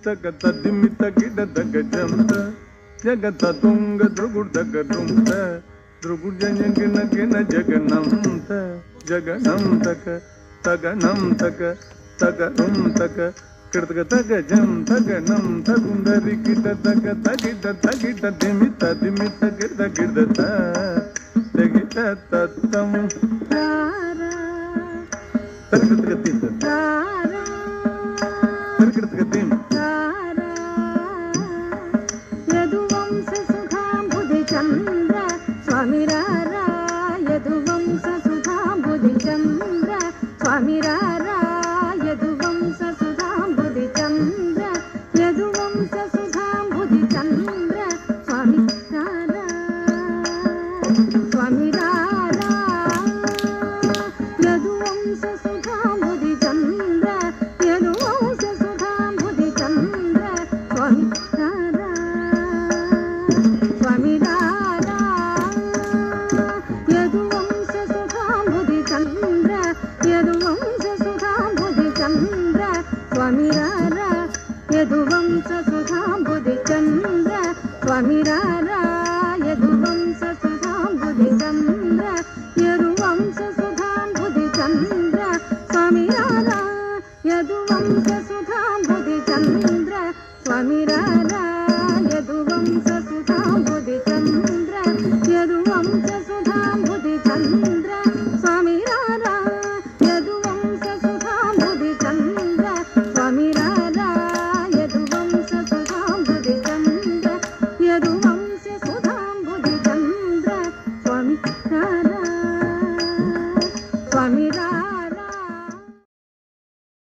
ತಗತ ದಿಮಿತ ಗಿಡದ ಗಜಂತ ಜಗತ ತುಂಗ ದೃಗುಡ್ದ ಗರುಂತ ದೃಗುಡ್ ಜಂಗಿನ ಗಿನ ಜಗನಂತ ಜಗನಂತಕ ತಗನಂತಕ ತಗರುಂತಕ ಕಿಡತಕ ತಗಜಂ ತಗನಂ ತಗುಂದರಿ ಗಿಡ ತಗ ತಗಿಡ ತಗಿಡ ದಿಮಿತ ದಿಮಿತ ಗಿಡ ಗಿಡತ ತಗಿಟ ತತ್ತಂ ತರ್ಕತಕ ತಿಂತ ತರ್ಕತಕ ತಿಂ ಯದುವಂಶ ಸುಧಾಂಬುಧಿ ಚಂದ್ರ ಸ್ವಾಮಿ ರಾರ ಯದುವಂಶ ಸುಧಾಂಬುಧಿ ಚಂದ್ರ ಸ್ವಾಮಿ ರಾರ ಯದುವಂಶ ಸುಧಾಂಬುಧಿ ಚಂದ್ರ ಯದುವಂಶ ಸುಧಾಂಬುಧಿ ಚಂದ್ರ ಸ್ವಾಮಿ ರಾರ ಸ್ವಾಮಿ ರಾರ ಯದುವಂಶ ಸುಧಾಂಬುಧಿ ಚಂದ್ರ ಯದುವಂಶ ಸುಧಾಂಬುಧಿ ಚಂದ್ರ ಸ್ವಾಮಿ ರಾರ ಸ್ವಾಮಿ ರಾರ ಯದುವಂಶ ಸುಧಾಂಬುಧಿ ಚಂದ್ರ ಯದುವಂಶ ಸುಧಾಂಬುಧಿ ಚಂದ್ರ ಸ್ವಾಮಿ ರಾರ ಯದುವಂಶ ಸುಧಾಂಬುಧಿ ಚಂದ್ರ ಸ್ವಾಮಿ ರಾರ